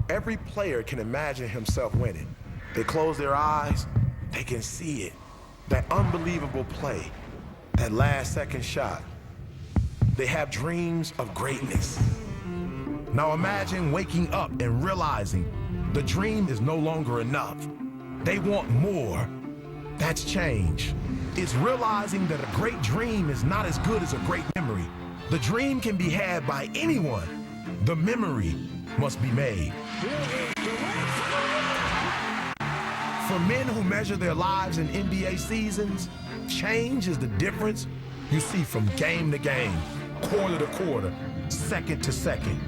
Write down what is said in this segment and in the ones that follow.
Every player can imagine himself winning. They close their eyes, they can see it. That unbelievable play, that last-second shot. They have dreams of greatness. Now imagine waking up and realizing the dream is no longer enough. They want more. That's change. It's realizing that a great dream is not as good as a great memory. The dream can be had by anyone. The memory must be made. For men who measure their lives in NBA seasons, change is the difference you see from game to game, quarter to quarter, second to second.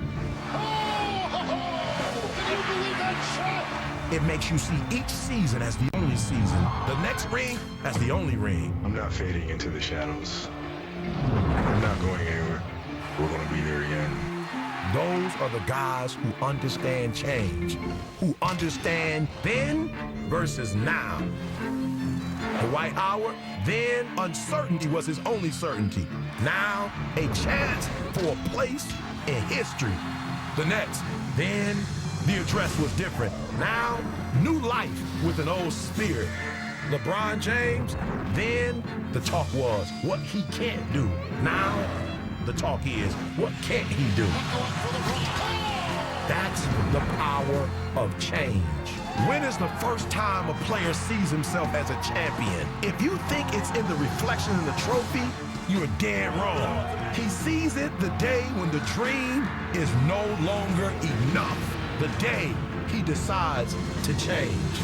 It makes you see each season as the only season, the next ring as the only ring. I'm not fading into the shadows. I'm not going anywhere. We're going to be there again. Those are the guys who understand change, who understand then versus now. The White Hour, then uncertainty was his only certainty. Now, a chance for a place in history. The Nets, then the address was different. Now, new life with an old spirit. LeBron James, then the talk was what he can't do. Now, the talk is, what can't he do? That's the power of change. When is the first time a player sees himself as a champion? If you think it's in the reflection in the trophy, you're dead wrong. He sees it the day when the dream is no longer enough. The day he decides to change.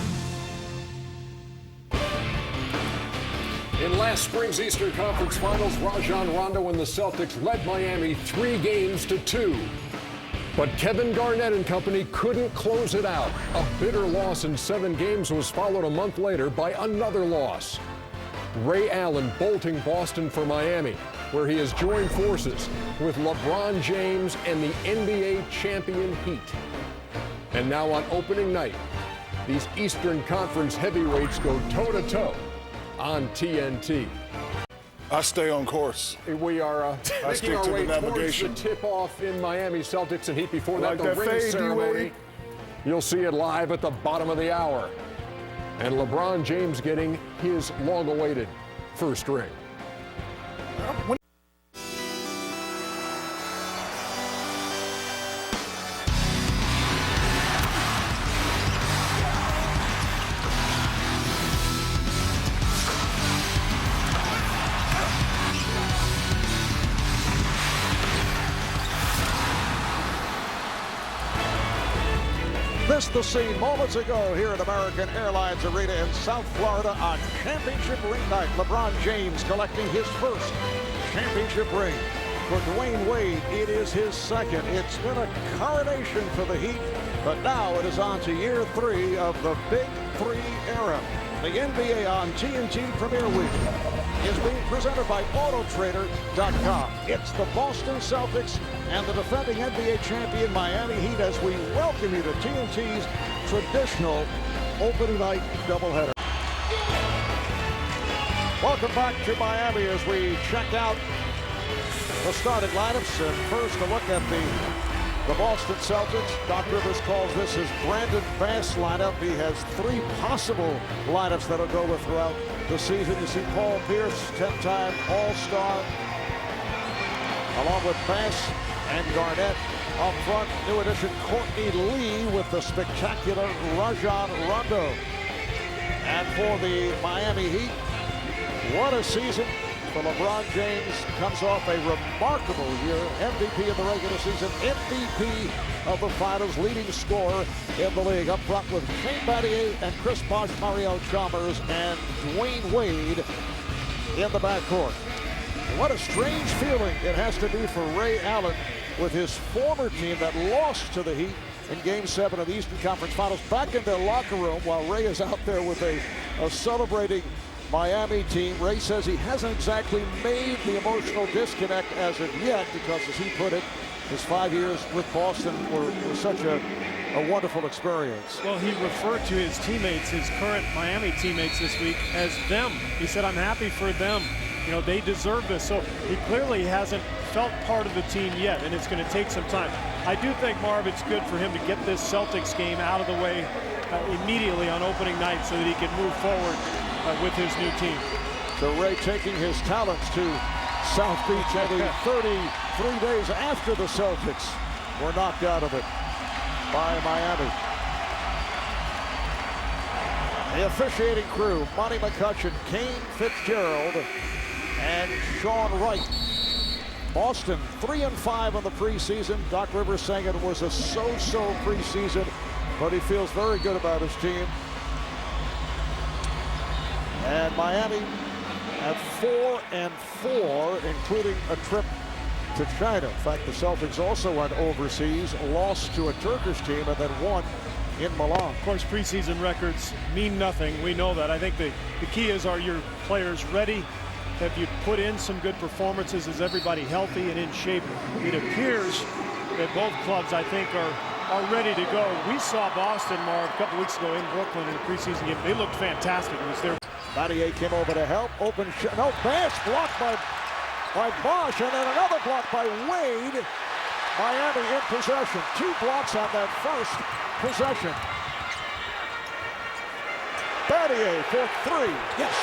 In last spring's Eastern Conference Finals, Rajon Rondo and the Celtics led Miami 3-2. But Kevin Garnett and company couldn't close it out. A bitter loss in 7 games was followed a month later by another loss. Ray Allen bolting Boston for Miami, where he has joined forces with LeBron James and the NBA champion Heat. And now on opening night, these Eastern Conference heavyweights go toe-to-toe on TNT. I stay on course. We are making our way towards the tip-off in Miami. Celtics and Heat. Before that, the ring ceremony. You'll see it live at the bottom of the hour. And LeBron James getting his long-awaited first ring. Missed the scene moments ago here at American Airlines Arena in South Florida on championship ring night. LeBron James collecting his first championship ring. For Dwayne Wade, it is his second. It's been a coronation for the Heat, but now it is on to year 3 of the Big 3 era. The NBA on TNT Premier Week is being presented by Autotrader.com. It's the Boston Celtics and the defending NBA champion Miami Heat as we welcome you to TNT's traditional opening night doubleheader. Welcome back to Miami as we check out the starting lineups. And first, a look at the Boston Celtics. Doc Rivers calls this his Brandon Bass lineup. He has 3 possible lineups that'll go with throughout the season. You see Paul Pierce, 10-time All-Star, along with Bass and Garnett. Up front, new addition Courtney Lee with the spectacular Rajon Rondo. And for the Miami Heat, what a season for LeBron James. Comes off a remarkable year. MVP of the regular season, MVP of the finals, leading scorer in the league. Up front with Shane Battier and Chris Bosh, Mario Chalmers, and Dwayne Wade in the backcourt. What a strange feeling it has to be for Ray Allen with his former team that lost to the Heat in Game 7 of the Eastern Conference Finals, back in their locker room while Ray is out there with a celebrating Miami team. Ray says he hasn't exactly made the emotional disconnect as of yet because, as he put it, his 5 years with Boston were such a wonderful experience. Well, he referred to his teammates, his current Miami teammates this week, as them. He said, I'm happy for them. You know, they deserve this. So he clearly hasn't felt part of the team yet, and it's going to take some time. I do think, Marv, it's good for him to get this Celtics game out of the way immediately on opening night so that he can move forward with his new team. So Ray taking his talents to South Beach only 33 days after the Celtics were knocked out of it by Miami. The officiating crew, Monty McCutcheon, Kane Fitzgerald, and Sean Wright. Boston 3-5 in the preseason. Doc Rivers saying it was a so-so preseason, but he feels very good about his team. And Miami at 4-4, including a trip to China. In fact, the Celtics also went overseas, lost to a Turkish team, and then won in Milan. Of course, preseason records mean nothing. We know that. I think the key is, are your players ready? Have you put in some good performances? Is everybody healthy and in shape? It appears that both clubs, I think, are ready to go. We saw Boston, Mark, a couple weeks ago in Brooklyn in the preseason game. They looked fantastic. It was their Battier came over to help. Open shot. No, pass blocked by Bosch, and then another block by Wade. Miami in possession. 2 blocks on that first possession. Battier for 3. Yes.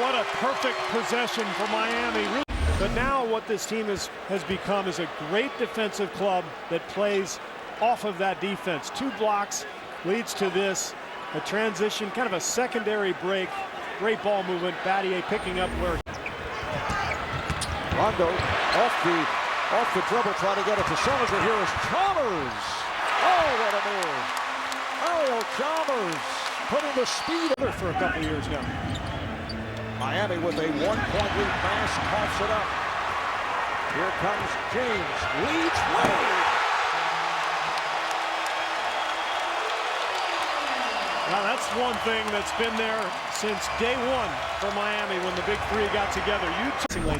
What a perfect possession for Miami. But now what this team has become is a great defensive club that plays off of that defense. 2 blocks leads to this, a transition, kind of a secondary break. Great ball movement. Battier picking up where Rondo off the dribble, trying to get it to Summers, and here is Chalmers. Oh, what a move. Mario Chalmers putting the speed for a couple years now. Miami with a 1-point lead. Bass coughs it up. Here comes James. Leads Wade. Now that's one thing that's been there since day one for Miami when the big 3 got together.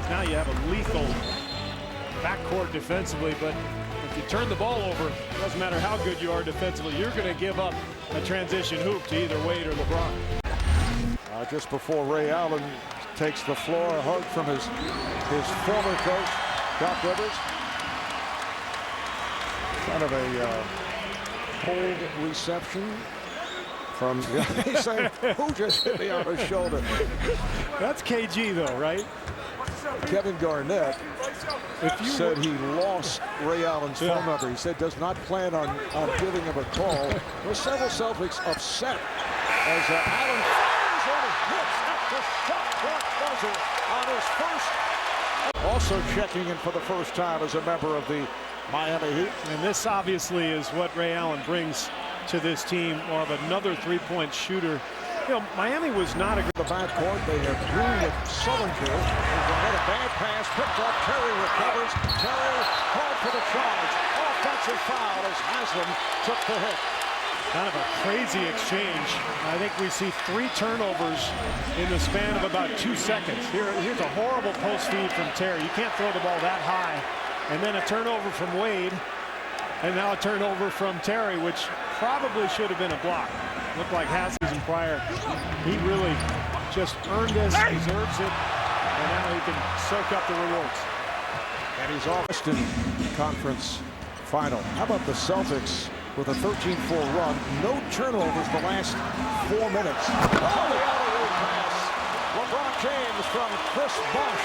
Now you have a lethal backcourt defensively, but if you turn the ball over, it doesn't matter how good you are defensively, you're going to give up a transition hoop to either Wade or LeBron. Just before Ray Allen takes the floor, a hug from his former coach, Doc Rivers. Kind of a cold reception from he's saying, who just hit me on the shoulder? That's KG though, right? Kevin Garnett said he lost Ray Allen's phone number. He said does not plan on giving him a call. There were several Celtics upset as Allen fires and hits at the shot clock buzzer on his first. Also checking in for the first time as a member of the Miami Heat. And this obviously is what Ray Allen brings to this team, more of another 3-point shooter. You know, Miami was not a the backcourt. They have Green with Sullinger. Had a bad pass, picked up. Terry recovers. Terry called for the charge. Offensive foul as Haslam took the hit. Kind of a crazy exchange. I think we see 3 turnovers in the span of about 2 seconds. Here's a horrible post feed from Terry. You can't throw the ball that high. And then a turnover from Wade. And now a turnover from Terry, which probably should have been a block. Looked like Haslam prior. He really just earned this, deserves it, and now he can soak up the rewards. And he's off Western Conference Final. How about the Celtics with a 13-4 run? No turnovers the last 4 minutes. Oh, the alley-oop pass. LeBron James from Chris Bosh.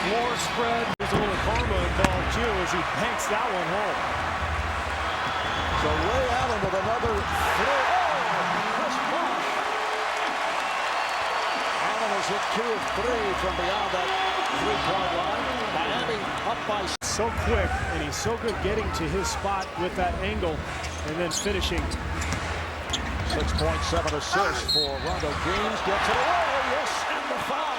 Floor spread. There's a little karma involved too as he banks that one home. So Ray Allen with another throw. Oh, Chris Bosh. Allen is hit 2 of 3 from beyond that 3-point line. Miami up by. So quick, and he's so good getting to his spot with that angle and then finishing. 6.7 assists for Rondo. James gets it away. Yes, and the foul.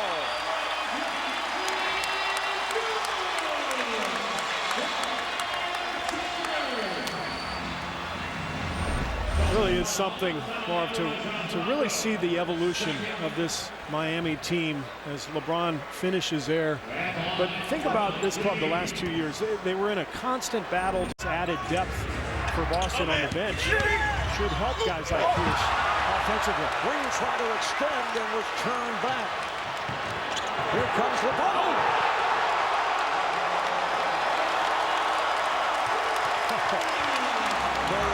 Really is something, Marv, to really see the evolution of this Miami team as LeBron finishes there. But think about this club the last 2 years. They were in a constant battle. Added depth for Boston on the bench should help guys like Pierce offensively. Green tried to extend and was turned back. Here comes LeBron. tackle.